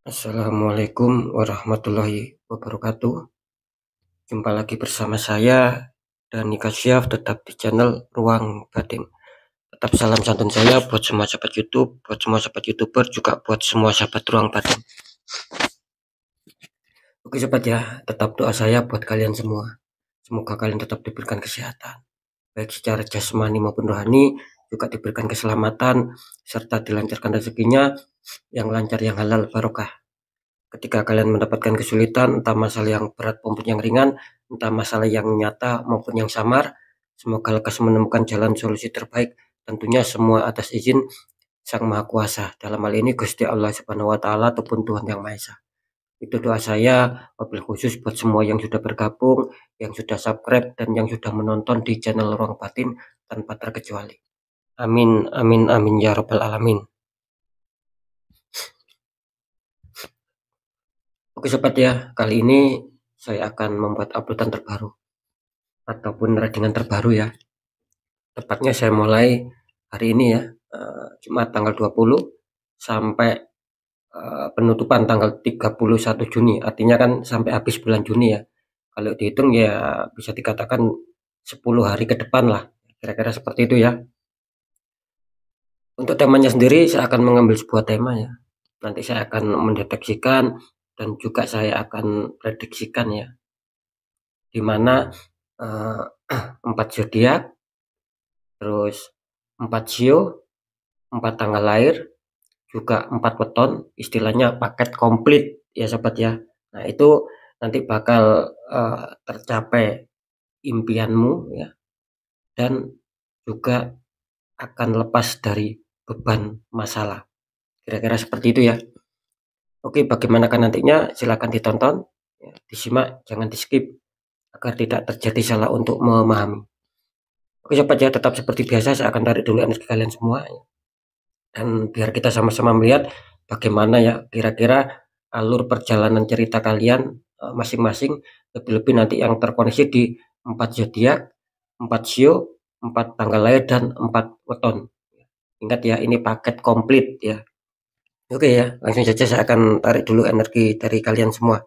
Assalamualaikum warahmatullahi wabarakatuh. Jumpa lagi bersama saya Dani Kasyaf, tetap di channel Ruang Batin. Tetap salam santun saya buat semua sahabat YouTube, buat semua sahabat YouTuber, juga buat semua sahabat Ruang Batin. Oke sahabat ya, tetap doa saya buat kalian semua. Semoga kalian tetap diberikan kesehatan, baik secara jasmani maupun rohani, juga diberikan keselamatan, serta dilancarkan rezekinya yang lancar, yang halal, barokah. Ketika kalian mendapatkan kesulitan, entah masalah yang berat maupun yang ringan, entah masalah yang nyata maupun yang samar, semoga lekas menemukan jalan solusi terbaik, tentunya semua atas izin Sang Maha Kuasa. Dalam hal ini Gusti Allah Subhanahu wa taala ataupun Tuhan Yang Maha Esa. Itu doa saya, wabil khusus buat semua yang sudah bergabung, yang sudah subscribe, dan yang sudah menonton di channel Ruang Batin tanpa terkecuali. Amin, amin, amin ya rabbal alamin. Oke sobat ya, kali ini saya akan membuat uploadan terbaru ataupun readingan terbaru ya. Tepatnya saya mulai hari ini ya, Jumat tanggal 20 sampai penutupan tanggal 31 Juni. Artinya kan sampai habis bulan Juni ya. Kalau dihitung ya bisa dikatakan 10 hari ke depan lah. Kira-kira seperti itu ya. Untuk temanya sendiri saya akan mengambil sebuah tema ya. Nanti saya akan mendeteksikan dan juga saya akan prediksikan ya. Di mana 4 zodiak, terus 4 sio, 4 tanggal lahir, juga 4 weton, istilahnya paket komplit ya sobat ya. Nah itu nanti bakal tercapai impianmu ya, dan juga akan lepas dari beban masalah. Kira-kira seperti itu ya. Oke, bagaimana kan nantinya silakan ditonton ya, disimak, jangan di skip agar tidak terjadi salah untuk memahami. Oke sobat ya, tetap seperti biasa saya akan tarik dulu energi kalian semua ya. Dan biar kita sama-sama melihat bagaimana ya kira-kira alur perjalanan cerita kalian masing-masing, lebih-lebih nanti yang terkoneksi di 4 zodiak, 4 sio, 4 tanggal lahir, dan 4 weton. Ingat ya, ini paket komplit ya. Oke ya, langsung saja saya akan tarik dulu energi dari kalian semua.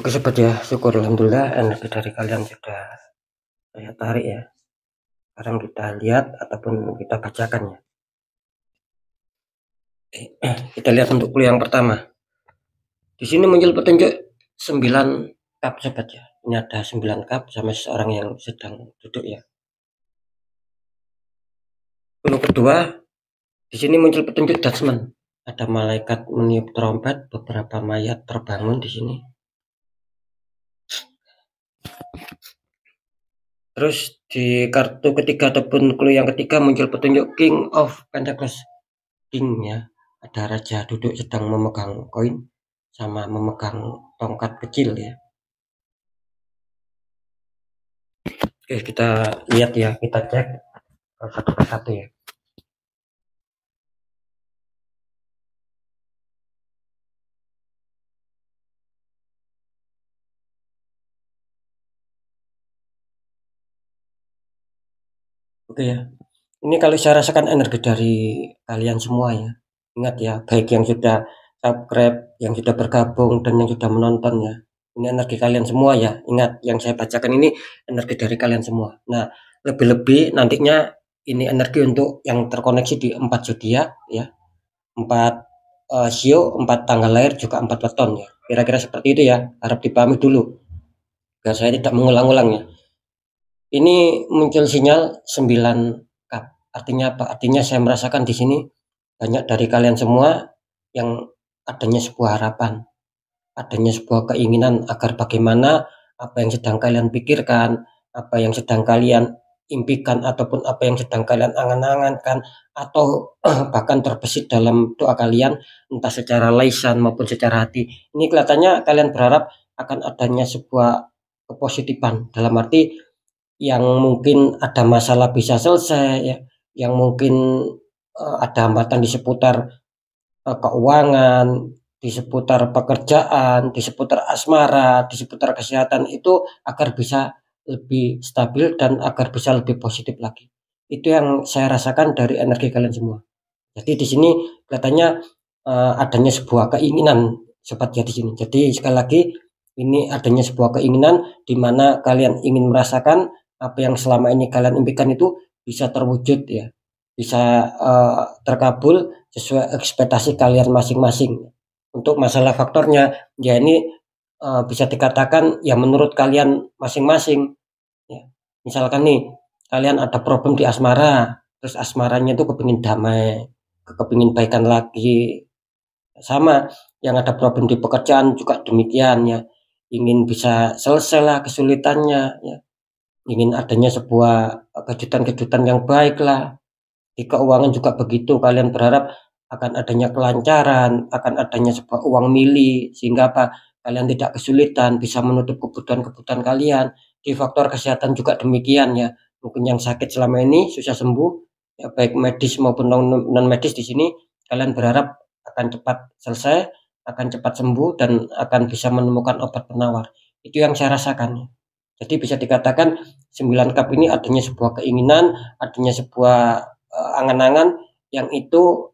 Oke sobat ya, syukur alhamdulillah energi dari kalian sudah saya tarik ya. Sekarang kita lihat ataupun kita bacakan ya. Kita lihat untuk clue yang pertama. Di sini muncul petunjuk 9 cup sobat ya. Ini ada 9 cup sama seseorang yang sedang duduk ya. Clue kedua, di sini muncul petunjuk judgment. Ada malaikat meniup trompet, beberapa mayat terbangun di sini. Terus di kartu ketiga ataupun clue yang ketiga muncul petunjuk King of Pentacles. King ya, ada raja duduk sedang memegang koin sama memegang tongkat kecil ya. Oke, kita lihat ya, kita cek satu persatu ya. Oke ya, ini kalau saya rasakan energi dari kalian semua ya. Ingat ya, baik yang sudah subscribe, yang sudah bergabung, dan yang sudah menonton ya. Ini energi kalian semua ya. Ingat, yang saya bacakan ini energi dari kalian semua. Nah, lebih-lebih nantinya ini energi untuk yang terkoneksi di 4 zodiak ya. 4 sio, 4 tanggal lahir, juga 4 weton ya. Kira-kira seperti itu ya. Harap dipahami dulu. Biar saya tidak mengulang-ulang ya. Ini muncul sinyal 9 cup. Artinya apa? Artinya saya merasakan di sini banyak dari kalian semua yang adanya sebuah harapan, adanya sebuah keinginan agar bagaimana apa yang sedang kalian pikirkan, apa yang sedang kalian impikan, ataupun apa yang sedang kalian angan-angankan, atau bahkan terbesit dalam doa kalian, entah secara lisan maupun secara hati. Ini kelihatannya kalian berharap akan adanya sebuah kepositifan, dalam arti yang mungkin ada masalah bisa selesai ya, yang mungkin ada hambatan di seputar keuangan, di seputar pekerjaan, di seputar asmara, di seputar kesehatan itu agar bisa lebih stabil dan agar bisa lebih positif lagi. Itu yang saya rasakan dari energi kalian semua. Jadi di sini kelihatannya adanya sebuah keinginan sobat ya di sini. Jadi sekali lagi ini adanya sebuah keinginan di mana kalian ingin merasakan apa yang selama ini kalian impikan itu bisa terwujud ya, bisa terkabul sesuai ekspektasi kalian masing-masing. Untuk masalah faktornya ya ini bisa dikatakan ya menurut kalian masing-masing ya. Misalkan nih kalian ada problem di asmara, terus asmaranya itu kepingin damai, kepingin baikan lagi. Sama yang ada problem di pekerjaan juga demikian ya, ingin bisa selesai lah kesulitannya ya, ingin adanya sebuah kejutan-kejutan yang baik lah. Di keuangan juga begitu, kalian berharap akan adanya kelancaran, akan adanya sebuah uang mili, sehingga apa? Kalian tidak kesulitan, bisa menutup kebutuhan-kebutuhan kalian. Di faktor kesehatan juga demikian ya. Mungkin yang sakit selama ini susah sembuh, ya baik medis maupun non medis di sini, kalian berharap akan cepat selesai, akan cepat sembuh dan akan bisa menemukan obat penawar. Itu yang saya rasakan. Jadi bisa dikatakan 9 cup ini adanya sebuah keinginan, adanya sebuah angan-angan yang itu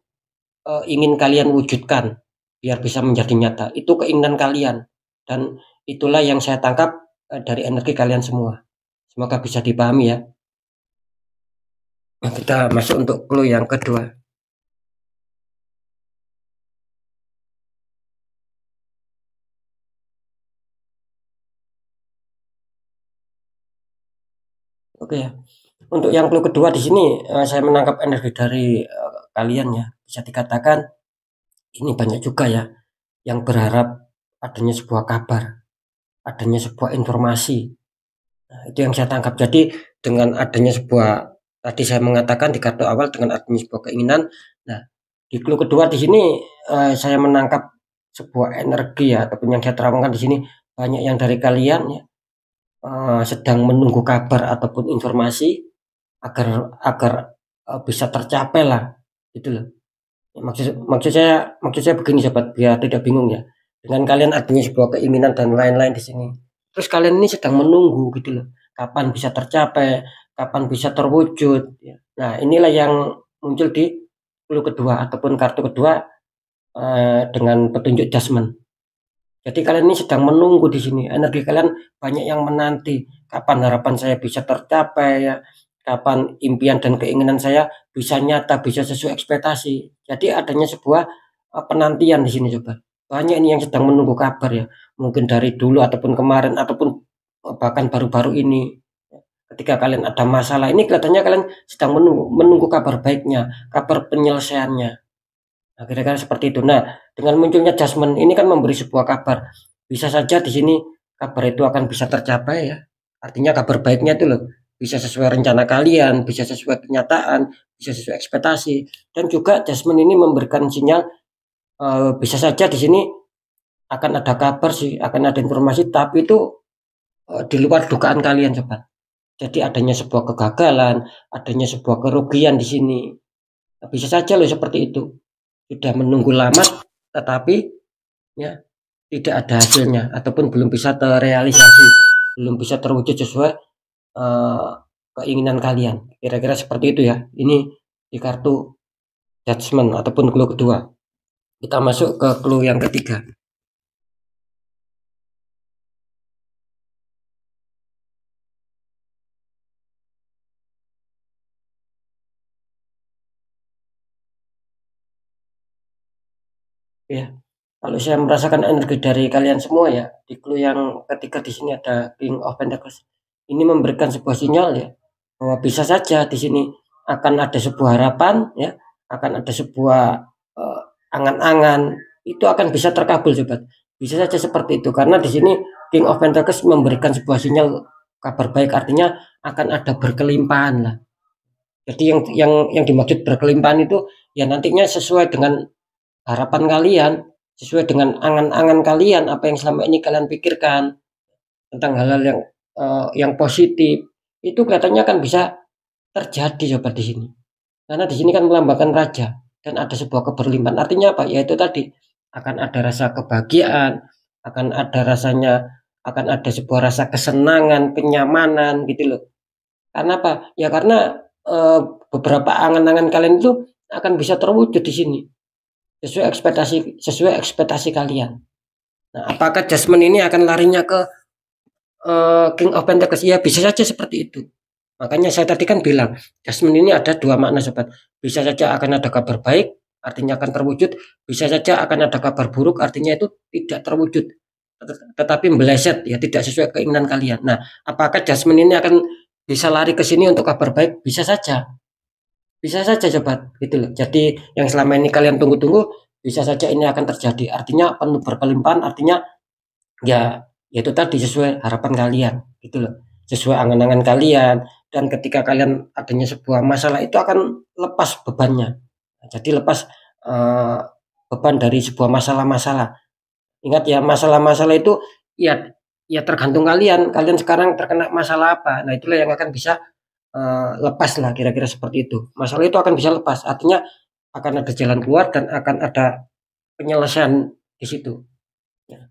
ingin kalian wujudkan biar bisa menjadi nyata. Itu keinginan kalian dan itulah yang saya tangkap dari energi kalian semua. Semoga bisa dipahami ya. Nah, kita masuk untuk clue yang kedua. Oke ya. Untuk yang clue kedua di sini saya menangkap energi dari kalian ya. Bisa dikatakan ini banyak juga ya yang berharap adanya sebuah kabar, adanya sebuah informasi. Nah, itu yang saya tangkap. Jadi dengan adanya sebuah, tadi saya mengatakan di kartu awal dengan adanya sebuah keinginan. Nah, di clue kedua di sini saya menangkap sebuah energi ya, ataupun yang saya terangkan di sini banyak yang dari kalian ya sedang menunggu kabar ataupun informasi agar agar bisa tercapai lah, gitu loh. Maksud saya begini sobat, biar tidak bingung ya. Dengan kalian adanya sebuah keinginan dan lain-lain di sini. Terus kalian ini sedang menunggu gitu loh. Kapan bisa tercapai, kapan bisa terwujud ya. Nah, inilah yang muncul di clue kedua ataupun kartu kedua dengan petunjuk judgment. Jadi kalian ini sedang menunggu di sini, energi kalian banyak yang menanti, kapan harapan saya bisa tercapai ya, kapan impian dan keinginan saya bisa nyata, bisa sesuai ekspektasi. Jadi adanya sebuah, penantian di sini coba. Banyak ini yang sedang menunggu kabar ya, mungkin dari dulu ataupun kemarin ataupun, bahkan baru-baru ini. Ketika kalian ada masalah ini kelihatannya kalian sedang menunggu menunggu kabar baiknya, kabar penyelesaiannya. Nah, kira-kira seperti itu. Nah, dengan munculnya Jasmine ini kan memberi sebuah kabar. Bisa saja di sini kabar itu akan bisa tercapai ya. Artinya kabar baiknya itu loh, bisa sesuai rencana kalian, bisa sesuai kenyataan, bisa sesuai ekspektasi. Dan juga Jasmine ini memberikan sinyal, bisa saja di sini akan ada kabar sih, akan ada informasi, tapi itu, di luar dugaan kalian sobat. Jadi adanya sebuah kegagalan, adanya sebuah kerugian di sini. Nah, bisa saja loh seperti itu. Sudah menunggu lama tetapi ya tidak ada hasilnya ataupun belum bisa terrealisasi, belum bisa terwujud sesuai, eee, keinginan kalian. Kira-kira seperti itu ya. Ini di kartu judgement ataupun clue kedua. Kita masuk ke clue yang ketiga. Ya, kalau saya merasakan energi dari kalian semua ya, di clue yang ketiga di sini ada King of Pentacles. Ini memberikan sebuah sinyal ya, bahwa bisa saja di sini akan ada sebuah harapan ya, akan ada sebuah, eee, angan-angan, itu akan bisa terkabul sobat. Bisa saja seperti itu karena di sini King of Pentacles memberikan sebuah sinyal kabar baik, artinya akan ada berkelimpahan lah. Jadi yang dimaksud berkelimpahan itu ya nantinya sesuai dengan harapan kalian, sesuai dengan angan-angan kalian, apa yang selama ini kalian pikirkan tentang hal-hal yang positif, itu kelihatannya akan bisa terjadi coba di sini. Karena di sini kan melambangkan raja dan ada sebuah keberlimpahan. Artinya apa? Yaitu tadi akan ada rasa kebahagiaan, akan ada rasanya, akan ada sebuah rasa kesenangan, kenyamanan gitu loh. Karena apa? Ya karena beberapa angan-angan kalian itu akan bisa terwujud di sini sesuai ekspektasi kalian. Nah, apakah Jasmine ini akan larinya ke King of Pentacles? Ya bisa saja seperti itu. Makanya saya tadi kan bilang, Jasmine ini ada dua makna sobat. Bisa saja akan ada kabar baik, artinya akan terwujud. Bisa saja akan ada kabar buruk, artinya itu tidak terwujud. Tetapi meleset, ya tidak sesuai keinginan kalian. Nah, apakah Jasmine ini akan bisa lari ke sini untuk kabar baik? Bisa saja. Bisa saja sobat, gitu loh. Jadi yang selama ini kalian tunggu-tunggu, bisa saja ini akan terjadi. Artinya penuh berkelimpahan, artinya ya itu tadi sesuai harapan kalian, gitu loh. Sesuai angan-angan kalian dan ketika kalian adanya sebuah masalah itu akan lepas bebannya. Jadi lepas, eee, beban dari sebuah masalah-masalah. Ingat ya masalah-masalah itu ya ya tergantung kalian, kalian sekarang terkena masalah apa. Nah itulah yang akan bisa, lepas lah kira-kira seperti itu. Masalah itu akan bisa lepas, artinya akan ada jalan keluar dan akan ada penyelesaian di situ, ya.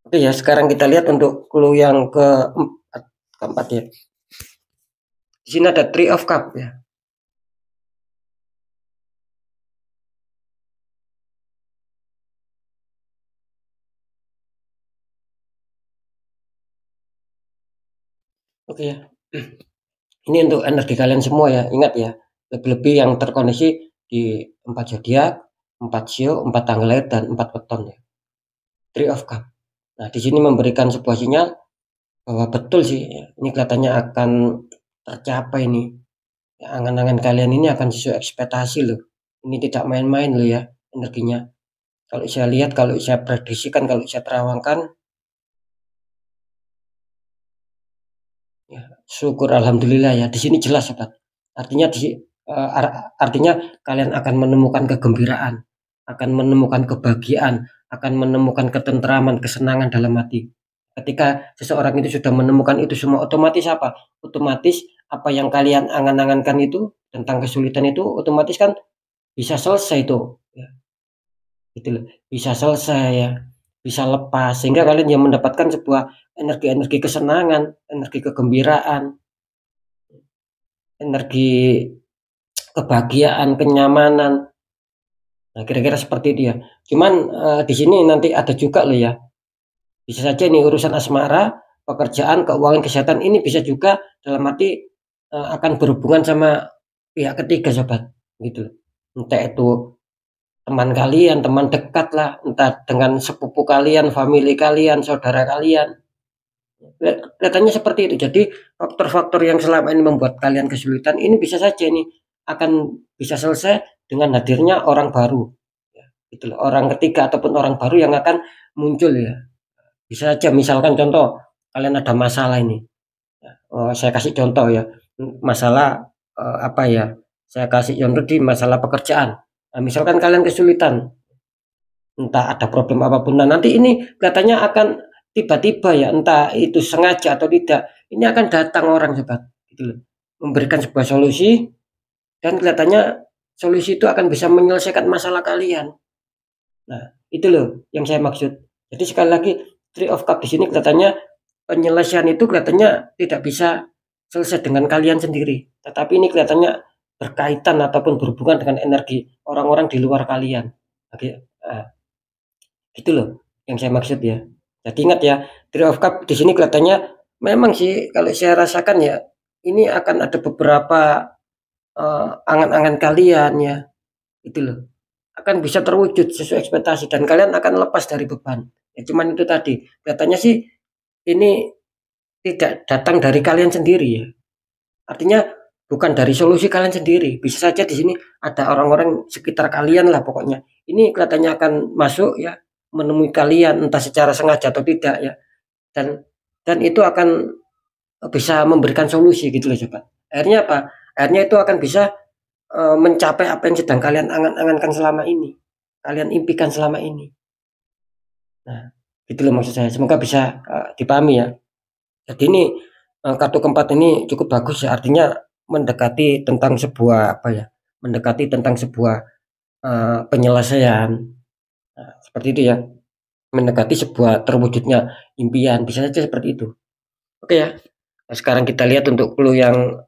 Oke ya, sekarang kita lihat untuk clue yang keempat ya. Di sini ada Three of Cup ya. Oke ya. Ini untuk energi kalian semua ya. Ingat ya, lebih-lebih yang terkoneksi di 4 zodiak, 4 sio, 4 tanggal lahir dan 4 weton ya. Three of Cup. Nah, di sini memberikan sebuah sinyal bahwa betul sih ya, ini kelihatannya akan tercapai nih. Ya, angan-angan kalian ini akan sesuai ekspektasi loh. Ini tidak main-main loh ya energinya. Kalau saya lihat, kalau saya prediksikan, kalau saya terawangkan, ya syukur alhamdulillah ya. Di sini jelas sobat. Artinya artinya kalian akan menemukan kegembiraan, akan menemukan kebahagiaan, akan menemukan ketentraman, kesenangan dalam hati. Ketika seseorang itu sudah menemukan itu semua, otomatis apa? Otomatis apa yang kalian angan-angankan itu tentang kesulitan itu otomatis kan bisa selesai tuh, ya, gitu loh. Bisa selesai ya, bisa lepas sehingga kalian yang mendapatkan sebuah energi-energi kesenangan, energi kegembiraan, energi kebahagiaan, kenyamanan. Nah, kira-kira seperti itu ya. Cuman di sini nanti ada juga loh ya. Bisa saja ini urusan asmara, pekerjaan, keuangan, kesehatan ini bisa juga dalam arti akan berhubungan sama pihak ketiga sobat, gitu. Entah itu teman kalian, teman dekat lah, entah dengan sepupu kalian, family kalian, saudara kalian. Kelihatannya seperti itu. Jadi faktor-faktor yang selama ini membuat kalian kesulitan ini bisa saja ini akan bisa selesai dengan hadirnya orang baru. Ya, gitu loh. Orang ketiga ataupun orang baru yang akan muncul ya. Bisa saja misalkan contoh kalian ada masalah ini. Saya kasih contoh ya. Masalah apa ya? Saya kasih contoh di masalah pekerjaan. Nah, misalkan kalian kesulitan, entah ada problem apapun. Nah, nanti ini katanya akan tiba-tiba ya, entah itu sengaja atau tidak, ini akan datang orang sobat, gitu loh. Memberikan sebuah solusi dan kelihatannya solusi itu akan bisa menyelesaikan masalah kalian. Nah, itu loh yang saya maksud. Jadi sekali lagi Three of Cup di sini kelihatannya penyelesaian itu kelihatannya tidak bisa selesai dengan kalian sendiri, tetapi ini kelihatannya berkaitan ataupun berhubungan dengan energi orang-orang di luar kalian. Oke, gitu loh yang saya maksud ya. Jadi ingat ya, Three of Cup di sini kelihatannya memang sih kalau saya rasakan ya, ini akan ada beberapa angan-angan kalian ya, itu loh. Akan bisa terwujud sesuai ekspektasi dan kalian akan lepas dari beban. Ya cuman itu tadi, kelihatannya sih ini tidak datang dari kalian sendiri ya. Artinya bukan dari solusi kalian sendiri. Bisa saja di sini ada orang-orang sekitar kalian lah pokoknya. Ini kelihatannya akan masuk ya, menemui kalian entah secara sengaja atau tidak ya. Dan itu akan bisa memberikan solusi gitu loh sobat. Akhirnya apa? Akhirnya itu akan bisa mencapai apa yang sedang kalian angan-angankan selama ini. Kalian impikan selama ini. Nah, gitu loh maksud saya. Semoga bisa dipahami ya. Jadi ini kartu keempat ini cukup bagus ya. Artinya mendekati tentang sebuah apa ya? Mendekati tentang sebuah penyelesaian. Nah, seperti itu ya. Mendekati sebuah terwujudnya impian. Bisa saja seperti itu. Oke ya. Nah, sekarang kita lihat untuk clue yang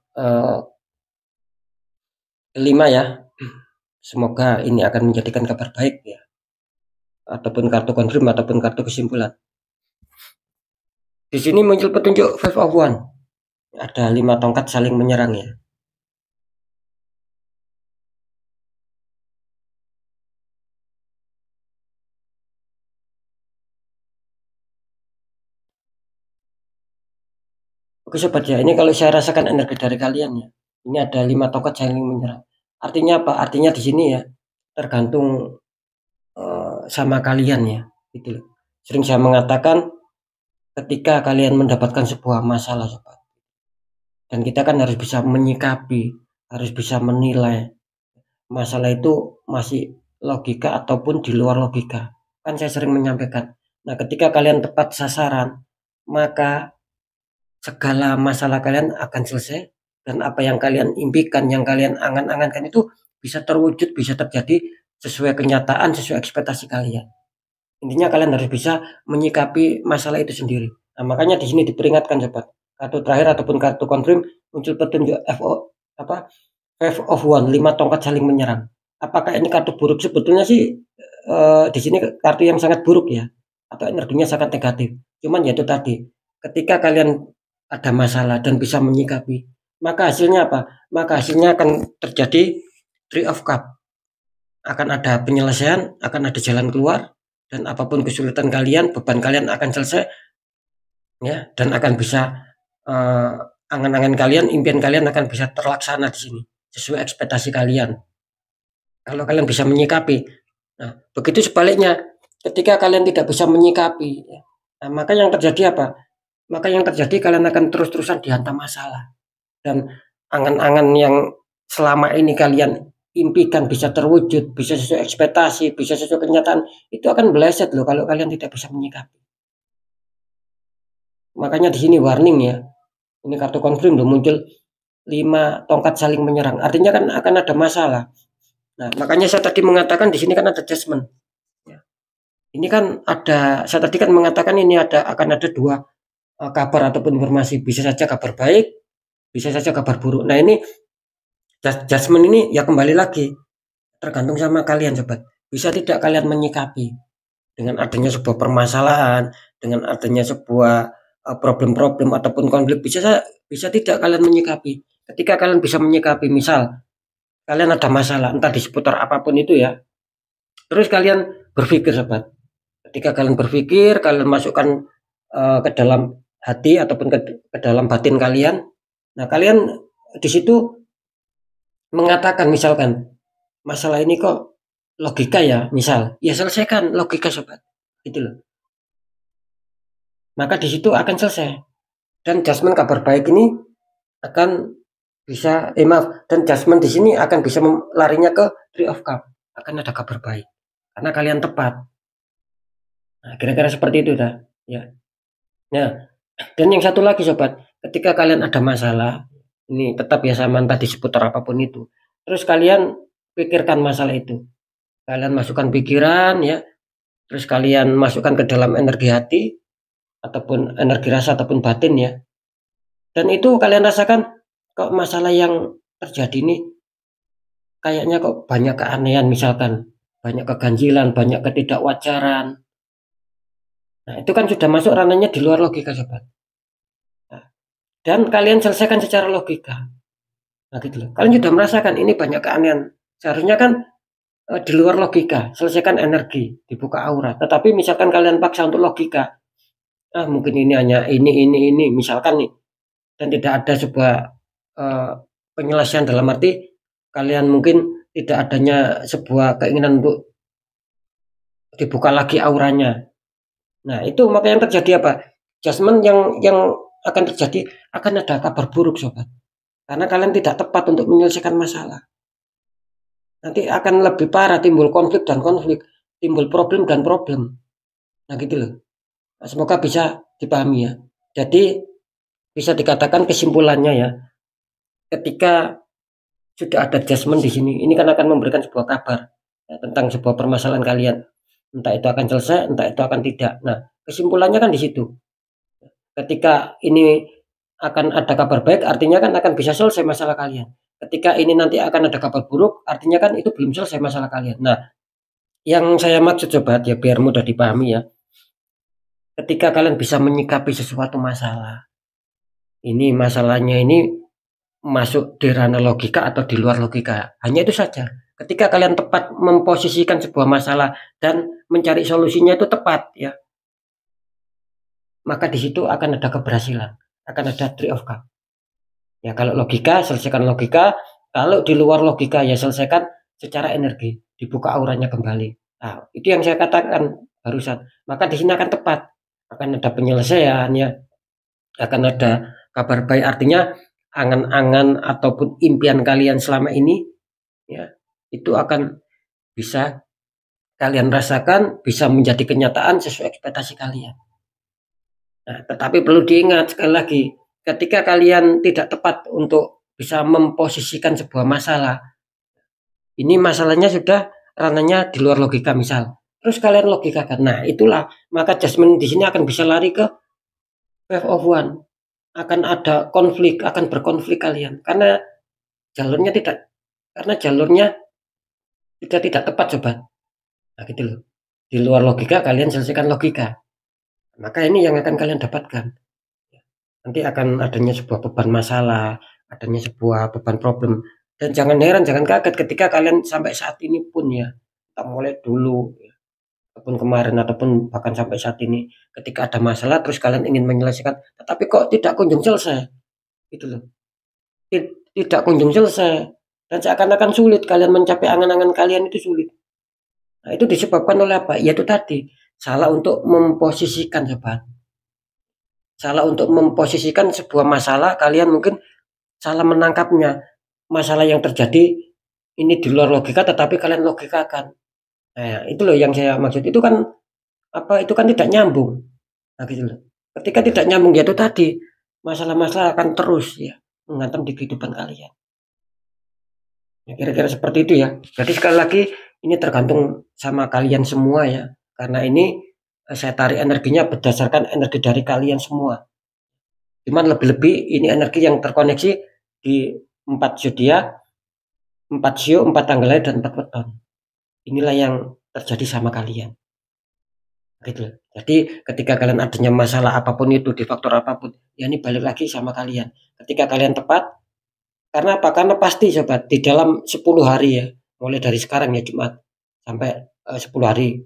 kelima ya. Semoga ini akan menjadikan kabar baik ya. Ataupun kartu confirm ataupun kartu kesimpulan. Di sini muncul petunjuk Five of One. Ada 5 tongkat saling menyerang ya. Oke sobat ya, ini kalau saya rasakan energi dari kalian ya. Ini ada 5 tongkat saling menyerang. Artinya apa? Artinya di sini ya tergantung sama kalian ya. Gitu loh. Sering saya mengatakan ketika kalian mendapatkan sebuah masalah sobat. Dan kita kan harus bisa menyikapi, harus bisa menilai masalah itu masih logika ataupun di luar logika. Kan saya sering menyampaikan. Nah, ketika kalian tepat sasaran, maka segala masalah kalian akan selesai dan apa yang kalian impikan, yang kalian angan-angankan itu bisa terwujud, bisa terjadi sesuai kenyataan, sesuai ekspektasi kalian. Intinya kalian harus bisa menyikapi masalah itu sendiri. Nah, makanya di sini diperingatkan sobat. Kartu terakhir ataupun kartu confirm muncul petunjuk Five of One, 5 tongkat saling menyerang. Apakah ini kartu buruk? Sebetulnya sih di sini kartu yang sangat buruk ya, atau energinya sangat negatif. Cuman ya itu tadi, ketika kalian ada masalah dan bisa menyikapi, maka hasilnya apa? Maka hasilnya akan terjadi Three of Cup. Akan ada penyelesaian, akan ada jalan keluar, dan apapun kesulitan kalian, beban kalian akan selesai, ya, dan akan bisa angan-angan kalian, impian kalian akan bisa terlaksana di sini sesuai ekspektasi kalian. Kalau kalian bisa menyikapi, nah begitu sebaliknya, ketika kalian tidak bisa menyikapi, nah, maka yang terjadi apa? Maka yang terjadi kalian akan terus-terusan dihantam masalah dan angan-angan yang selama ini kalian impikan bisa terwujud, bisa sesuai ekspektasi, bisa sesuai kenyataan, itu akan meleset loh kalau kalian tidak bisa menyikapi. Makanya di sini warning ya. Ini kartu confirm loh muncul 5 tongkat saling menyerang. Artinya kan akan ada masalah. Nah, makanya saya tadi mengatakan di sini kan ada judgment. Ya. Ini kan ada, saya tadi kan mengatakan ini akan ada 2 kabar ataupun informasi, bisa saja kabar baik, bisa saja kabar buruk. Nah ini judgment ini ya kembali lagi tergantung sama kalian sobat. bisa tidak kalian menyikapi dengan adanya sebuah permasalahan, dengan adanya sebuah problem-problem ataupun konflik, bisa tidak kalian menyikapi. Ketika kalian bisa menyikapi, misal kalian ada masalah entah di seputar apapun itu ya, terus kalian berpikir sobat. Ketika kalian berpikir, kalian masukkan ke dalam hati ataupun ke dalam batin kalian. Nah, kalian di situ mengatakan, misalkan masalah ini kok logika ya, misal, ya selesaikan logika sobat, gitu loh. Maka di situ akan selesai. Dan judgement kabar baik ini akan bisa, dan judgement di sini akan bisa larinya ke Three of Cups. Akan ada kabar baik karena kalian tepat. Nah, kira-kira seperti itu dah, ya. Nah, dan yang satu lagi sobat, ketika kalian ada masalah, ini tetap ya sama entah di seputar apapun itu. Terus kalian pikirkan masalah itu. Kalian masukkan pikiran ya, terus kalian masukkan ke dalam energi hati ataupun energi rasa ataupun batin ya. Dan itu kalian rasakan kok masalah yang terjadi ini kayaknya kok banyak keanehan, misalkan banyak keganjilan, banyak ketidakwajaran. Nah, itu kan sudah masuk ranahnya di luar logika sobat. Nah, dan kalian selesaikan secara logika. Nah, gitu loh. Kalian sudah merasakan ini banyak keanehan. Seharusnya kan di luar logika, selesaikan energi, dibuka aura. Tetapi misalkan kalian paksa untuk logika, mungkin ini hanya ini, misalkan nih, dan tidak ada sebuah penyelesaian dalam arti kalian mungkin tidak adanya sebuah keinginan untuk dibuka lagi auranya. Nah, itu maka yang terjadi apa? Judgement yang akan terjadi, akan ada kabar buruk sobat. Karena kalian tidak tepat untuk menyelesaikan masalah. Nanti akan lebih parah, timbul konflik dan konflik, timbul problem dan problem. Nah, gitu loh. Nah, semoga bisa dipahami ya. Jadi bisa dikatakan kesimpulannya ya, ketika sudah ada judgement di sini, ini kan akan memberikan sebuah kabar ya, tentang sebuah permasalahan kalian. Entah itu akan selesai, entah itu akan tidak. Nah, kesimpulannya kan di situ. Ketika ini akan ada kabar baik, artinya kan akan bisa selesai masalah kalian. Ketika ini nanti akan ada kabar buruk, artinya kan itu belum selesai masalah kalian. Nah, yang saya maksud sobat ya, biar mudah dipahami ya. Ketika kalian bisa menyikapi sesuatu masalah, ini masalahnya ini masuk di ranah logika atau di luar logika. Hanya itu saja. Ketika kalian tepat memposisikan sebuah masalah dan mencari solusinya itu tepat ya, maka di situ akan ada keberhasilan, akan ada Three of Cups. Ya, kalau logika selesaikan logika, kalau di luar logika ya selesaikan secara energi, dibuka auranya kembali. Nah, itu yang saya katakan barusan. Maka di sini akan tepat, akan ada penyelesaian ya, akan ada kabar baik, artinya angan-angan ataupun impian kalian selama ini ya, itu akan bisa kalian rasakan, bisa menjadi kenyataan sesuai ekspektasi kalian. Nah, tetapi perlu diingat sekali lagi, ketika kalian tidak tepat untuk bisa memposisikan sebuah masalah, ini masalahnya sudah ranahnya di luar logika misal, terus kalian logikakan, nah itulah maka judgement di sini akan bisa lari ke Five of Wands, akan ada konflik, akan berkonflik kalian karena jalurnya tidak tepat sobat. Nah, gitu loh. Di luar logika kalian selesaikan logika. Maka ini yang akan kalian dapatkan. Nanti akan adanya sebuah beban masalah, adanya sebuah beban problem. Dan jangan heran, jangan kaget ketika kalian sampai saat ini pun ya, kita mulai dulu ya, ataupun kemarin ataupun bahkan sampai saat ini, ketika ada masalah terus kalian ingin menyelesaikan, tetapi kok tidak kunjung selesai. Gitu loh. Tidak kunjung selesai. Dan seakan-akan sulit kalian mencapai angan-angan kalian, itu sulit. Nah, itu disebabkan oleh apa? Yaitu tadi, salah untuk memposisikan sobat. Salah untuk memposisikan sebuah masalah, kalian mungkin salah menangkapnya. Masalah yang terjadi ini di luar logika tetapi kalian logikakan. Nah, itu loh yang saya maksud. Itu kan apa? Itu kan tidak nyambung. Nah, gitu loh. Ketika tidak nyambung ya itu tadi, masalah-masalah akan terus ya menghantam di kehidupan kalian. Ya, kira-kira seperti itu ya. Jadi sekali lagi ini tergantung sama kalian semua ya. Karena ini saya tarik energinya berdasarkan energi dari kalian semua. Cuman lebih-lebih ini energi yang terkoneksi di 4 zodiak, 4 sio, 4 tanggal lahir dan 4 weton. Inilah yang terjadi sama kalian. Gitu loh. Jadi ketika kalian adanya masalah apapun itu, di faktor apapun, ya ini balik lagi sama kalian. Ketika kalian tepat, karena apa? Karena pasti sobat, di dalam 10 hari ya, mulai dari sekarang ya Jumat sampai 10 hari,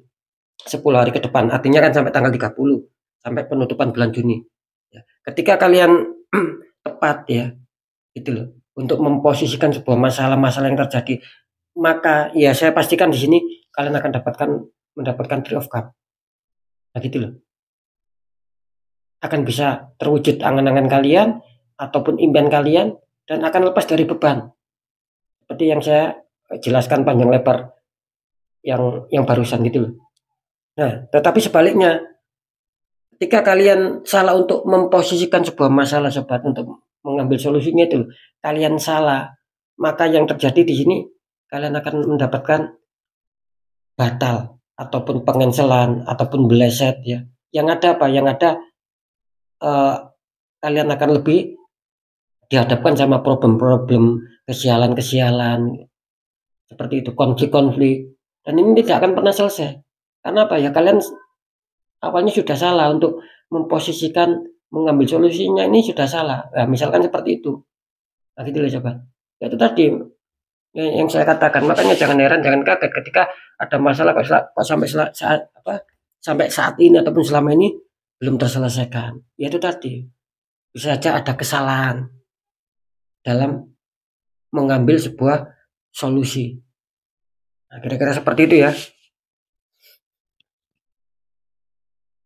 10 hari ke depan, artinya kan sampai tanggal 30, sampai penutupan bulan Juni. Ya. Ketika kalian tepat ya, gitu loh, untuk memposisikan sebuah masalah-masalah yang terjadi, maka ya saya pastikan di sini kalian akan mendapatkan Three of Cups. Nah gitu loh. Akan bisa terwujud angan-angan kalian ataupun impian kalian dan akan lepas dari beban. Seperti yang saya jelaskan panjang lebar yang barusan gitu loh. Nah, tetapi sebaliknya, ketika kalian salah untuk memposisikan sebuah masalah sobat untuk mengambil solusinya itu, kalian salah, maka yang terjadi di sini kalian akan mendapatkan batal ataupun pengencelan ataupun beleset ya. Yang ada apa? Yang ada eh, kalian akan lebih dihadapkan sama problem-problem, kesialan-kesialan, seperti itu, konflik-konflik, dan ini tidak akan pernah selesai. Karena apa ya? Kalian awalnya sudah salah untuk memposisikan mengambil solusinya ini sudah salah. Nah, misalkan seperti itu. Nah, gitu loh coba. Ya, itu tadi yang saya katakan. Makanya jangan heran, jangan kaget ketika ada masalah kok sampai saat ini ataupun selama ini belum terselesaikan. Ya itu tadi. Bisa saja ada kesalahan dalam mengambil sebuah solusi. Nah, kira-kira seperti itu ya.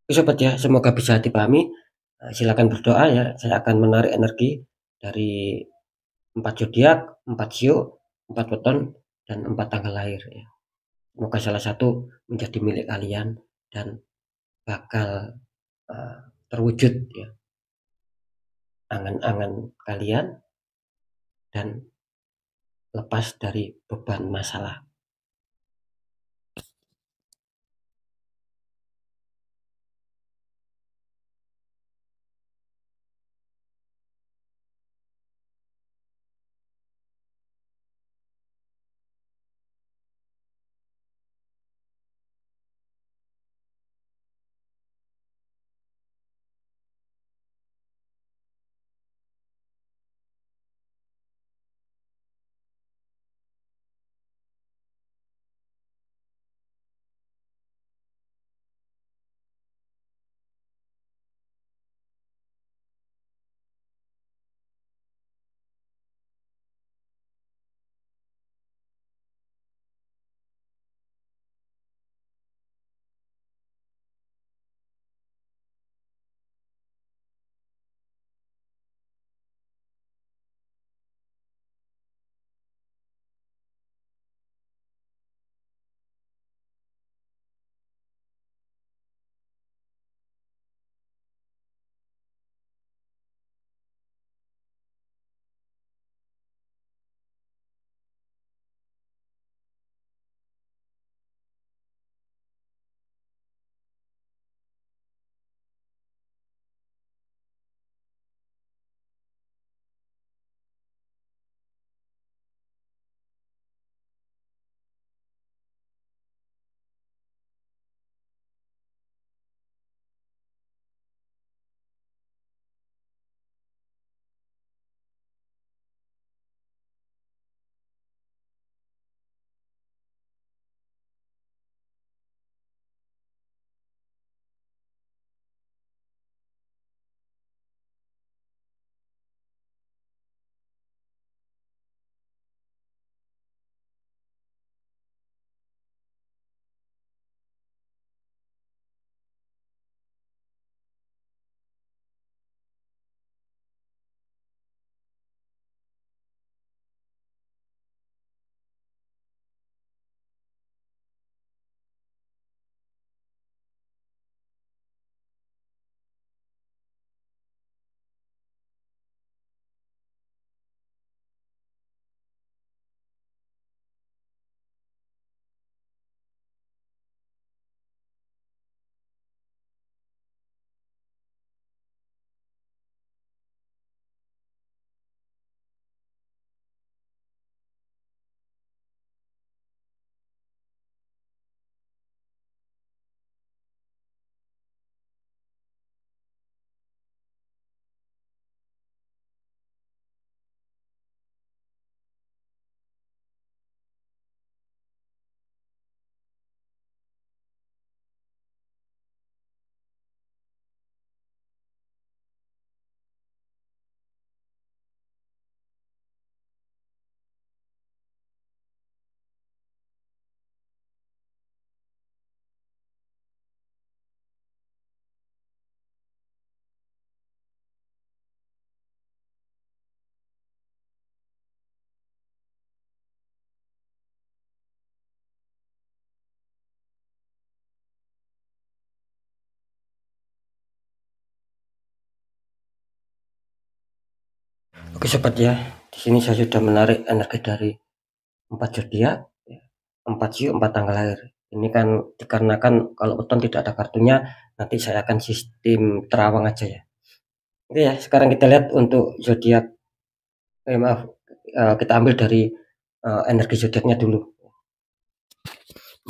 Oke, sobat ya, semoga bisa dipahami. Silakan berdoa ya. Saya akan menarik energi dari 4 zodiak, 4 sio, 4 weton, dan 4 tanggal lahir ya. Semoga salah satu menjadi milik kalian dan bakal terwujud ya angan-angan kalian dan lepas dari beban masalah. Oke sobat ya, di sini saya sudah menarik energi dari 4 zodiak, 4 sio, 4 tanggal lahir. Ini kan dikarenakan kalau weton tidak ada kartunya, nanti saya akan sistem terawang aja ya. Oke ya, sekarang kita lihat untuk zodiak. Maaf, kita ambil dari energi zodiaknya dulu.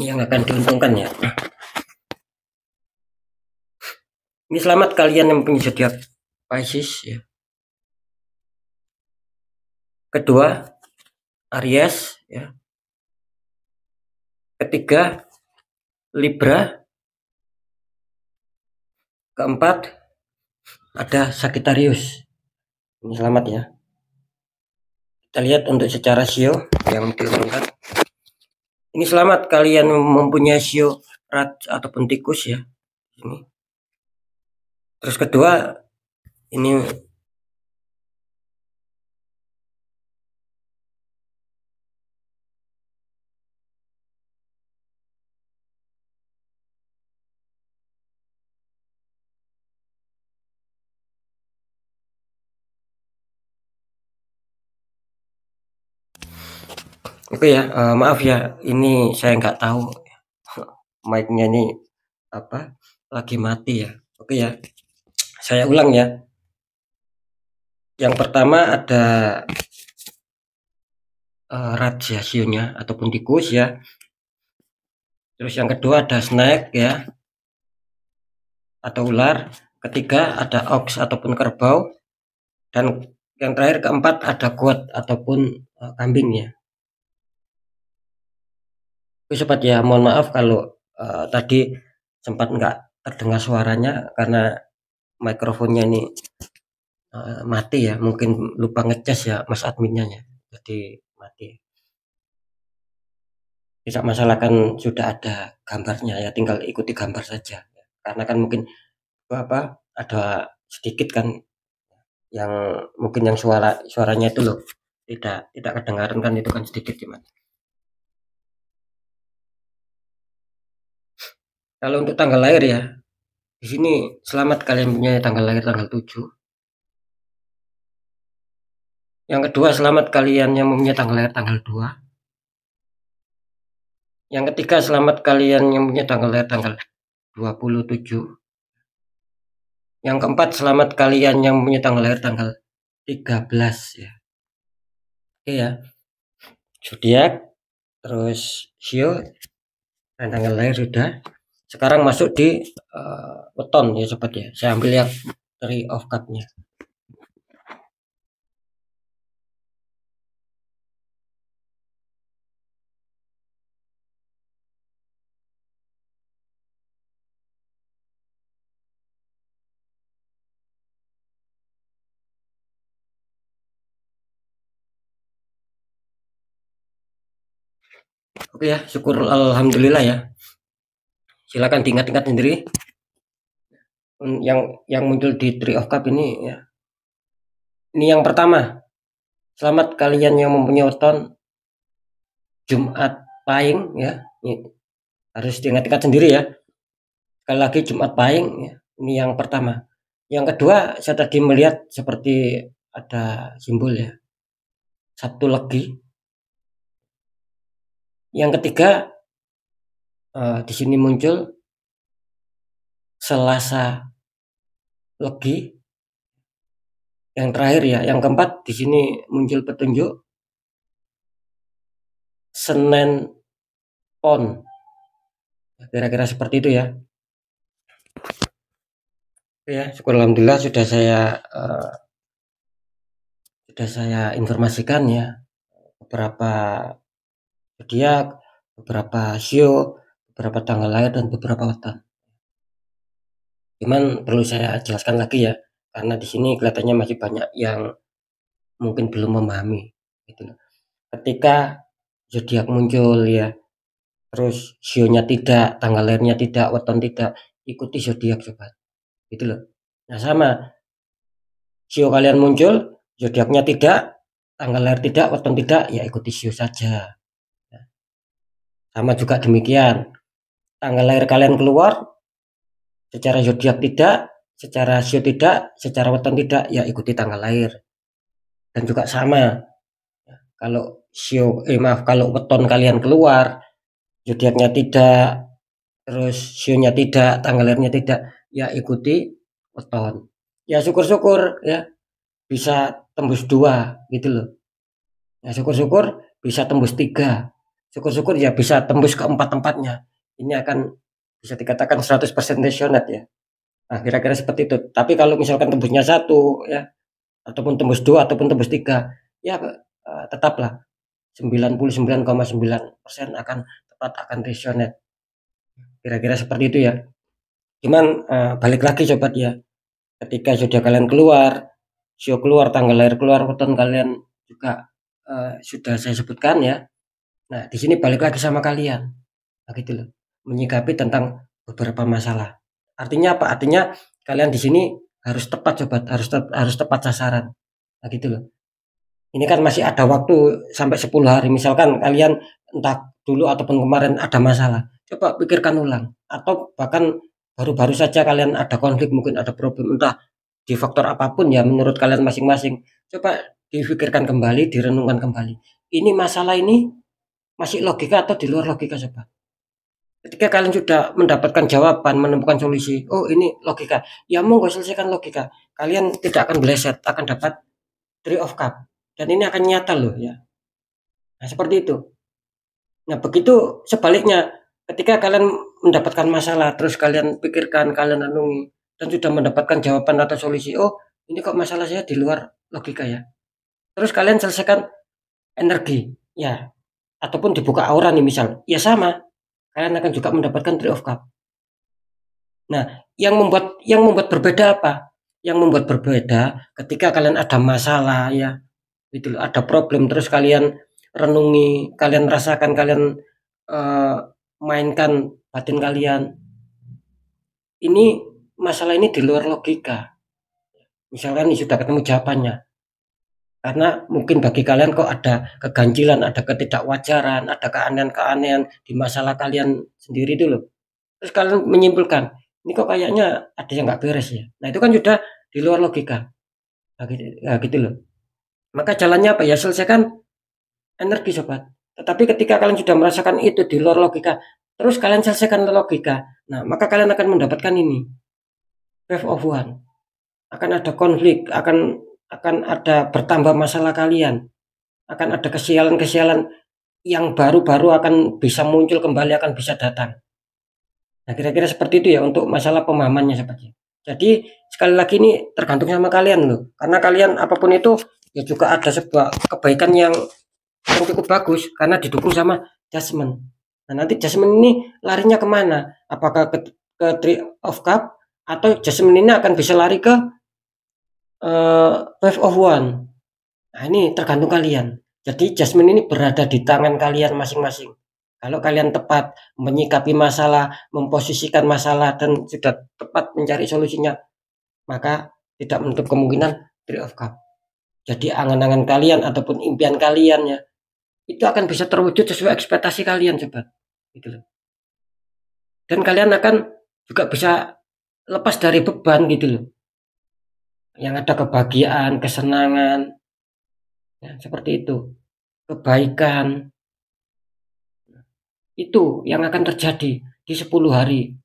Ini yang akan diuntungkan ya. Ini selamat kalian yang punya zodiak Pisces ya. Kedua Aries ya. Ketiga Libra. Keempat ada Sagittarius. Ini selamat ya. Kita lihat untuk secara sio yang diuntungkan. Ini selamat kalian mempunyai sio rat ataupun tikus ya. Ini. Terus kedua ini oke ya, maaf ya, ini saya nggak tahu mic-nya ini apa lagi mati ya. Oke ya, saya ulang ya. Yang pertama ada raja sionya ataupun tikus ya. Terus yang kedua ada snake ya atau ular. Ketiga ada ox ataupun kerbau. Dan yang terakhir keempat ada goat ataupun kambing ya. Oke sobat ya, mohon maaf kalau tadi sempat nggak terdengar suaranya karena mikrofonnya ini mati ya, mungkin lupa ngecas ya mas adminnya ya, jadi mati. Tidak masalah, kan sudah ada gambarnya ya, tinggal ikuti gambar saja karena kan mungkin apa ada sedikit kan yang mungkin yang suaranya itu loh tidak kedengaran kan, itu kan sedikit cuman. Kalau untuk tanggal lahir ya, di sini selamat kalian punya tanggal lahir tanggal 7. Yang kedua selamat kalian yang mempunyai tanggal lahir tanggal 2. Yang ketiga selamat kalian yang punya tanggal lahir tanggal 27. Yang keempat selamat kalian yang punya tanggal lahir tanggal 13 ya. Oke ya. Zodiak, terus sio dan tanggal lahir sudah. Sekarang masuk di weton ya sobat ya. Saya ambil yang Three of Cup-nya. Oke ya, syukur alhamdulillah ya. Silakan diingat-ingat sendiri. Yang muncul di Three of Cup ini ya. Ini yang pertama. Selamat kalian yang mempunyai weton Jumat Pahing ya. Ini harus diingat-ingat sendiri ya. Sekali lagi Jumat Pahing ya. Ini yang pertama. Yang kedua, saya tadi melihat seperti ada simbol ya. Sabtu Legi. Yang ketiga, di sini muncul Selasa Legi. Yang terakhir ya, yang keempat di sini muncul petunjuk Senin Pon. Kira-kira seperti itu ya. Ya, syukur alhamdulillah sudah saya informasikan ya beberapa zodiak, beberapa sio, beberapa tanggal lahir dan beberapa weton. Cuman perlu saya jelaskan lagi ya, karena di sini kelihatannya masih banyak yang mungkin belum memahami gitu loh. Ketika zodiak muncul ya, terus sionya tidak, tanggal lahirnya tidak, weton tidak, ikuti zodiak sobat. Gitu loh. Nah, sama sio kalian muncul, zodiaknya tidak, tanggal lahir tidak, weton tidak, ya ikuti sio saja. Nah, sama juga demikian. Tanggal lahir kalian keluar, secara zodiak tidak, secara sio tidak, secara weton tidak, ya ikuti tanggal lahir. Dan juga sama, kalau kalau weton kalian keluar, zodiaknya tidak, terus sionya tidak, tanggal lahirnya tidak, ya ikuti weton. Ya syukur-syukur ya bisa tembus 2 gitu loh. Ya syukur-syukur bisa tembus 3. Syukur-syukur ya bisa tembus ke 4-empatnya. Ini akan bisa dikatakan 100% nasional ya. Nah, kira-kira seperti itu. Tapi kalau misalkan tembusnya 1 ya, ataupun tembus 2 ataupun tembus 3, ya tetaplah 99,9% akan tepat, akan rasional. Kira-kira seperti itu ya. Cuman balik lagi sobat ya. Ketika sudah kalian keluar, sio keluar, tanggal lahir keluar, weton kalian juga sudah saya sebutkan ya. Nah, di sini balik lagi sama kalian. Nah, gitu loh. Menyikapi tentang beberapa masalah. Artinya apa? Artinya kalian di sini harus tepat sobat, harus tepat sasaran. Nah, gitu loh. Ini kan masih ada waktu sampai 10 hari. Misalkan kalian entah dulu ataupun kemarin ada masalah, coba pikirkan ulang. Atau bahkan baru-baru saja kalian ada konflik, mungkin ada problem, entah di faktor apapun ya menurut kalian masing-masing. Coba difikirkan kembali, direnungkan kembali. Ini masalah ini masih logika atau di luar logika coba. Ketika kalian sudah mendapatkan jawaban, menemukan solusi, oh ini logika, ya monggo selesaikan logika. Kalian tidak akan meleset, akan dapat Three of Cup. Dan ini akan nyata loh ya. Nah, seperti itu. Nah, begitu sebaliknya, ketika kalian mendapatkan masalah, terus kalian pikirkan, kalian renungi, dan sudah mendapatkan jawaban atau solusi, oh ini kok masalah saya di luar logika ya. Terus kalian selesaikan energi, ya. Ataupun dibuka aura nih misal, ya sama. Kalian akan juga mendapatkan Three of Cup. Nah, yang membuat berbeda apa? Yang membuat berbeda ketika kalian ada masalah ya, itu ada problem, terus kalian renungi, kalian rasakan, kalian mainkan batin kalian. Ini masalah ini di luar logika. Misalkan ini sudah ketemu jawabannya. Karena mungkin bagi kalian kok ada keganjilan, ada ketidakwajaran, ada keanehan-keanehan di masalah kalian sendiri dulu. Terus kalian menyimpulkan, ini kok kayaknya ada yang nggak beres ya. Nah itu kan sudah di luar logika. Nah, gitu loh. Maka jalannya apa ya? Selesaikan energi sobat. Tetapi ketika kalian sudah merasakan itu di luar logika, terus kalian selesaikan logika. Nah maka kalian akan mendapatkan ini wave of one. Akan ada konflik, akan ada bertambah masalah kalian, akan ada kesialan-kesialan yang baru-baru akan bisa muncul kembali, akan bisa datang. Nah kira-kira seperti itu ya untuk masalah pemahamannya seperti. Jadi sekali lagi ini tergantung sama kalian loh, karena kalian apapun itu ya juga ada sebuah kebaikan yang cukup bagus karena didukung sama judgment. Nah nanti judgment ini larinya kemana? Apakah ke Three of Cup atau judgment ini akan bisa lari ke wave of one. Nah ini tergantung kalian. Jadi judgment ini berada di tangan kalian masing-masing. Kalau kalian tepat menyikapi masalah, memposisikan masalah, dan sudah tepat mencari solusinya, maka tidak menutup kemungkinan Three of Cup. Jadi angan-angan kalian ataupun impian kalian ya, itu akan bisa terwujud sesuai ekspektasi kalian sobat. Gitu loh. Dan kalian akan juga bisa lepas dari beban gitu loh. Yang ada kebahagiaan, kesenangan, ya, seperti itu. Kebaikan. Itu yang akan terjadi di 10 hari.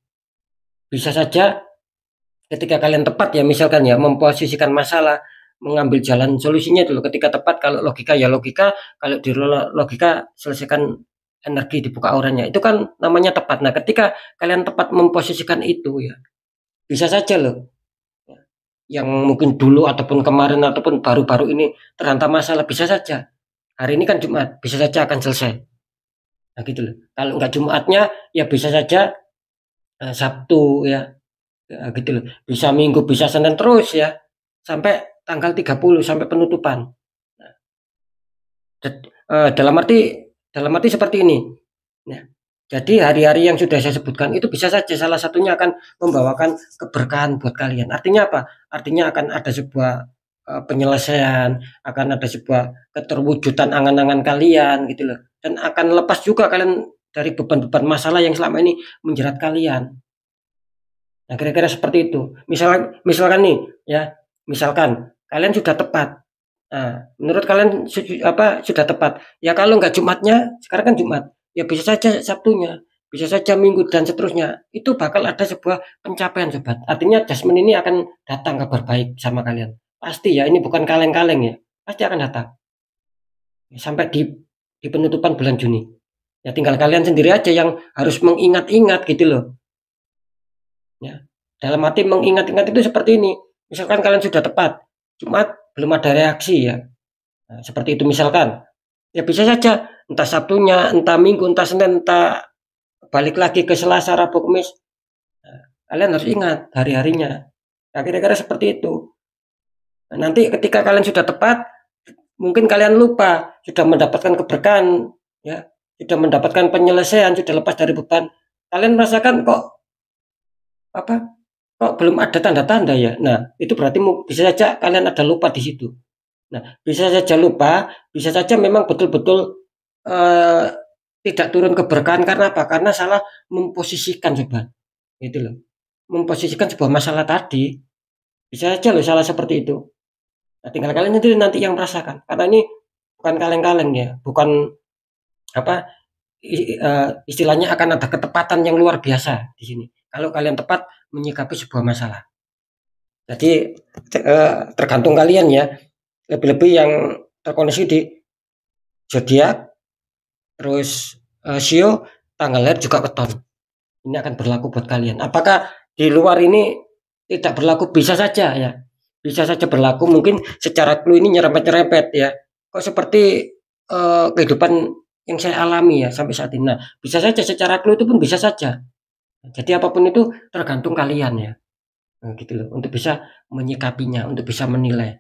Bisa saja ketika kalian tepat ya misalkan ya memposisikan masalah, mengambil jalan solusinya dulu ketika tepat. Kalau logika ya logika, kalau di logika selesaikan energi, dibuka auranya. Itu kan namanya tepat. Nah, ketika kalian tepat memposisikan itu ya, bisa saja loh. Yang mungkin dulu ataupun kemarin ataupun baru-baru ini terhantam masalah, bisa saja. Hari ini kan Jumat, bisa saja akan selesai. Nah gitu loh. Kalau nggak Jumatnya ya bisa saja Sabtu ya. Ya gitu loh. Bisa Minggu, bisa Senin terus ya. Sampai tanggal 30 sampai penutupan. Nah, dalam arti seperti ini. Nah, jadi hari-hari yang sudah saya sebutkan itu bisa saja salah satunya akan membawakan keberkahan buat kalian. Artinya apa? Artinya akan ada sebuah penyelesaian, akan ada sebuah keterwujudan angan-angan kalian gitu loh. Dan akan lepas juga kalian dari beban-beban masalah yang selama ini menjerat kalian. Nah, kira-kira seperti itu. Misalkan nih ya, misalkan kalian sudah tepat Nah, menurut kalian sudah tepat? Ya kalau nggak Jumatnya, sekarang kan Jumat, ya bisa saja Sabtunya, bisa saja Minggu dan seterusnya. Itu bakal ada sebuah pencapaian, sobat. Artinya adjustment ini akan datang kabar baik sama kalian. Pasti ya, ini bukan kaleng-kaleng ya. Pasti akan datang. Sampai di penutupan bulan Juni. Ya tinggal kalian sendiri aja yang harus mengingat-ingat gitu loh. Ya. Dalam arti mengingat-ingat itu seperti ini. Misalkan kalian sudah tepat, Jumat belum ada reaksi ya. Nah, seperti itu misalkan. Ya bisa saja entah Sabtunya, entah Minggu, entah Senin, entah balik lagi ke Selasa, Rabu, Kamis. Nah, kalian harus ingat hari-harinya. Nah, kira-kira seperti itu. Nah, nanti ketika kalian sudah tepat, mungkin kalian lupa sudah mendapatkan keberkahan, ya, sudah mendapatkan penyelesaian, sudah lepas dari beban. Kalian merasakan apa? Kok belum ada tanda-tanda ya? Nah, itu berarti bisa saja kalian ada lupa di situ. Nah, bisa saja lupa, bisa saja memang betul-betul eh, tidak turun keberkahan karena apa? Karena salah memposisikan sobat. Gitu loh. Memposisikan sebuah masalah tadi. Bisa saja loh salah seperti itu. Nah, tinggal kalian nanti yang merasakan. Karena ini bukan kaleng-kaleng ya, bukan apa istilahnya akan ada ketepatan yang luar biasa di sini. Kalau kalian tepat menyikapi sebuah masalah. Jadi tergantung kalian ya. Lebih-lebih yang terkoneksi di zodiak, terus sio, tanggal lahir juga keton. Ini akan berlaku buat kalian. Apakah di luar ini tidak berlaku? Bisa saja ya. Bisa saja berlaku. Mungkin secara clue ini nyerempet-nyerempet ya. Kok seperti kehidupan yang saya alami ya sampai saat ini. Nah, bisa saja secara clue itu pun bisa saja. Jadi apapun itu tergantung kalian ya. Nah, gitu loh. Untuk bisa menyikapinya, untuk bisa menilai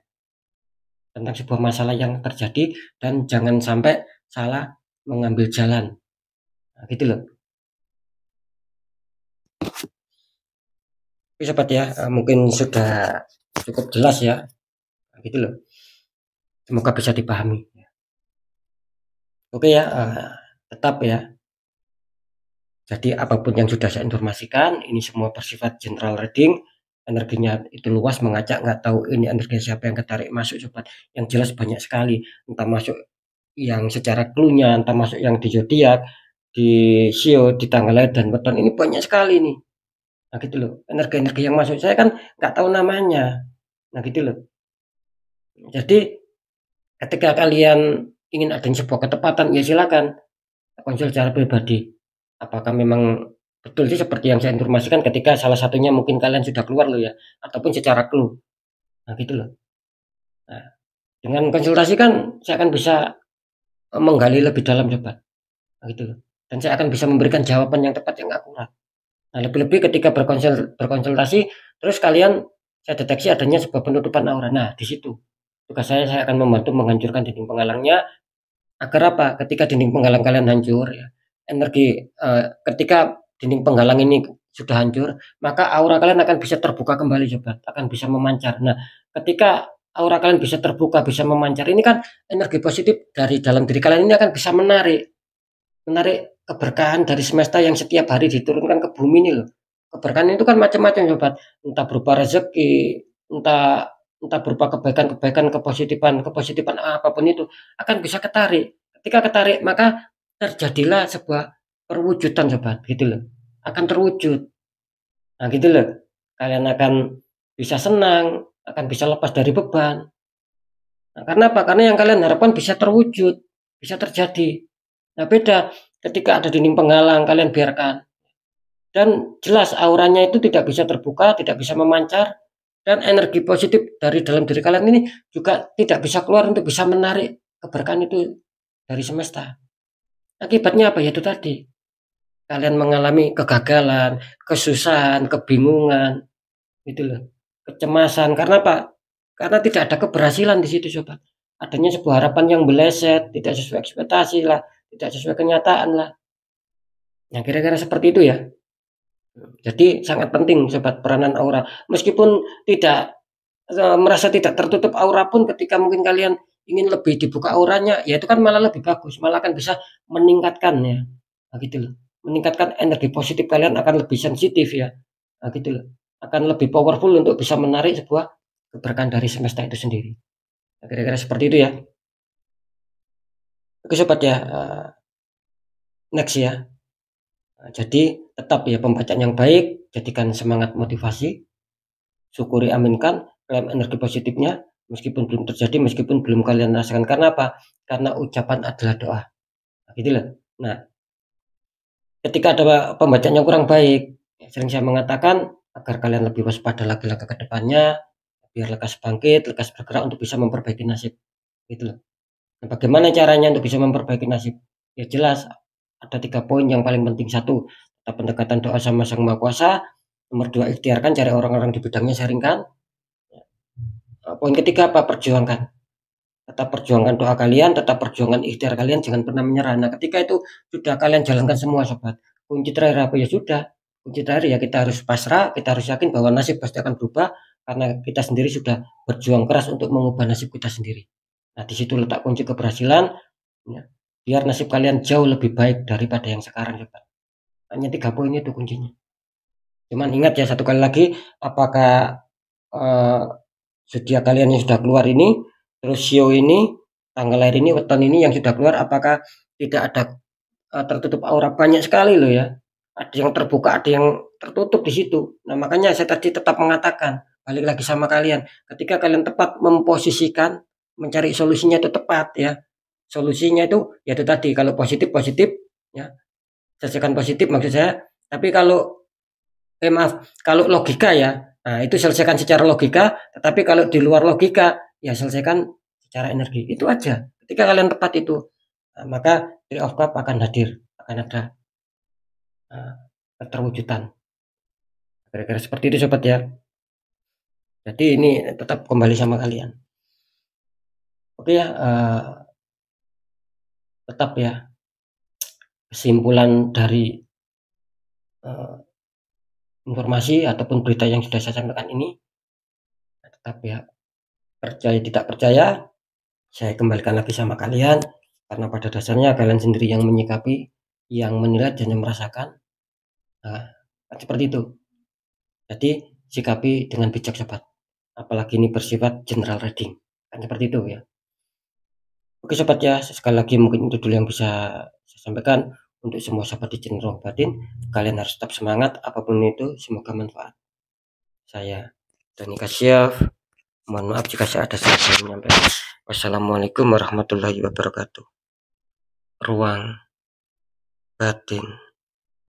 tentang sebuah masalah yang terjadi dan jangan sampai salah mengambil jalan. Nah, gitu loh. Oke sobat ya, mungkin sudah cukup jelas ya. Nah, gitu loh. Semoga bisa dipahami. Oke ya, tetap ya. Jadi apapun yang sudah saya informasikan, ini semua bersifat general reading. Energinya itu luas, mengajak, nggak tahu ini energi siapa yang ketarik masuk sobat. Yang jelas banyak sekali, entah masuk yang secara clue-nya, entah masuk yang di zodiak, di sio, di tanggal lahir dan weton, ini banyak sekali nih. Nah gitu loh, energi-energi yang masuk saya kan nggak tahu namanya. Nah gitu loh. Jadi ketika kalian ingin adanya sebuah ketepatan, ya silakan konsul secara pribadi. Apakah memang betul sih seperti yang saya informasikan ketika salah satunya mungkin kalian sudah keluar loh ya, ataupun secara clue. Nah gitu loh. Nah, dengan konsultasi kan saya akan bisa menggali lebih dalam sobat. Nah, gitu loh. Dan saya akan bisa memberikan jawaban yang tepat yang akurat. Nah, lebih-lebih ketika berkonsultasi, terus kalian saya deteksi adanya sebuah penutupan aura. Nah, di situ tugas saya akan membantu menghancurkan dinding penghalangnya agar apa? Ketika dinding penghalang kalian hancur, ya, energi ketika dinding penghalang ini sudah hancur, maka aura kalian akan bisa terbuka kembali, sobat, akan bisa memancar. Nah, ketika aura kalian bisa terbuka, bisa memancar, ini kan energi positif dari dalam diri kalian ini akan bisa menarik keberkahan dari semesta yang setiap hari diturunkan ke bumi ini loh. Keberkahan itu kan macam-macam sobat, entah berupa rezeki, entah entah berupa kebaikan-kebaikan, kepositifan apapun itu akan bisa ketarik. Ketika ketarik maka terjadilah sebuah perwujudan sobat, gitu loh. Akan terwujud. Nah, gitu loh. Kalian akan bisa senang, akan bisa lepas dari beban. Nah, karena apa? Karena yang kalian harapkan bisa terwujud, bisa terjadi. Nah, beda ketika ada dinding penghalang, kalian biarkan. Dan jelas auranya itu tidak bisa terbuka, tidak bisa memancar, dan energi positif dari dalam diri kalian ini juga tidak bisa keluar untuk bisa menarik keberkahan itu dari semesta. Akibatnya apa? Ya itu tadi. Kalian mengalami kegagalan, kesusahan, kebingungan, gitu loh. Kecemasan. Karena apa? Karena tidak ada keberhasilan di situ, sobat. Adanya sebuah harapan yang meleset, tidak sesuai ekspektasi lah, tidak sesuai kenyataan lah. Yang kira-kira seperti itu ya. Jadi sangat penting sobat peranan aura. Meskipun tidak merasa tidak tertutup aura pun ketika mungkin kalian ingin lebih dibuka auranya, ya itu kan malah lebih bagus, malah akan bisa meningkatkan ya. Nah, gitu loh. Meningkatkan energi positif kalian akan lebih sensitif ya. Nah, gitu loh. Akan lebih powerful untuk bisa menarik sebuah keberkahan dari semesta itu sendiri. Kira-kira seperti itu ya. Oke sobat ya, next ya. Jadi tetap ya pembacaan yang baik, jadikan semangat motivasi, syukuri, aminkan, klaim energi positifnya, meskipun belum terjadi, meskipun belum kalian rasakan. Karena apa? Karena ucapan adalah doa. Gitu loh. Nah, ketika ada pembacaan yang kurang baik, sering saya mengatakan agar kalian lebih waspada lagi langkah ke depannya, biar lekas bangkit, lekas bergerak untuk bisa memperbaiki nasib. Gitu loh. Nah, bagaimana caranya untuk bisa memperbaiki nasib? Ya jelas, ada 3 poin yang paling penting. 1, tetap pendekatan doa sama Sang Maha Kuasa. Nomor 2, ikhtiarkan cari orang-orang di bidangnya, sharingkan. Poin ketiga apa? Perjuangkan. Tetap perjuangkan doa kalian, tetap perjuangkan ikhtiar kalian, jangan pernah menyerah. Nah, ketika itu sudah kalian jalankan semua sobat, kunci terakhir apa? Ya sudah, kunci terakhir ya kita harus pasrah, kita harus yakin bahwa nasib pasti akan berubah karena kita sendiri sudah berjuang keras untuk mengubah nasib kita sendiri. Nah, di situ letak kunci keberhasilan ya, biar nasib kalian jauh lebih baik daripada yang sekarang sobat. Hanya 3 poin itu kuncinya. Cuman ingat ya, satu kali lagi, apakah zodiak kalian yang sudah keluar ini, terus sio ini, tanggal lahir ini, weton ini yang sudah keluar, apakah tidak ada tertutup aura? Banyak sekali loh ya. Ada yang terbuka, ada yang tertutup di situ. Nah, makanya saya tadi tetap mengatakan, balik lagi sama kalian, ketika kalian tepat memposisikan, mencari solusinya itu tepat ya. Solusinya itu ya itu tadi, kalau positif positif ya, selesaikan positif maksud saya. Tapi kalau maaf, kalau logika ya, nah itu selesaikan secara logika, tetapi kalau di luar logika, ya selesaikan secara energi. Itu aja. Ketika kalian tepat itu, nah, maka Three of Cup akan hadir, akan ada keterwujudan. Kira-kira seperti itu sobat ya. Jadi ini tetap kembali sama kalian. Oke ya, tetap ya kesimpulan dari informasi ataupun berita yang sudah saya sampaikan ini, tetap ya, percaya tidak percaya, saya kembalikan lagi sama kalian, karena pada dasarnya kalian sendiri yang menyikapi, yang menilai dan yang merasakan. Nah, seperti itu. Jadi sikapi dengan bijak sobat. Apalagi ini bersifat general reading. Kan seperti itu ya. Oke sobat ya, sekali lagi mungkin itu dulu yang bisa saya sampaikan untuk semua sobat di channel Ruang Batin. Kalian harus tetap semangat apapun itu, semoga manfaat. Saya Dani Kasyaf. Mohon maaf jika saya ada salah menyampaikan. Wassalamualaikum warahmatullahi wabarakatuh. Ruang Batin.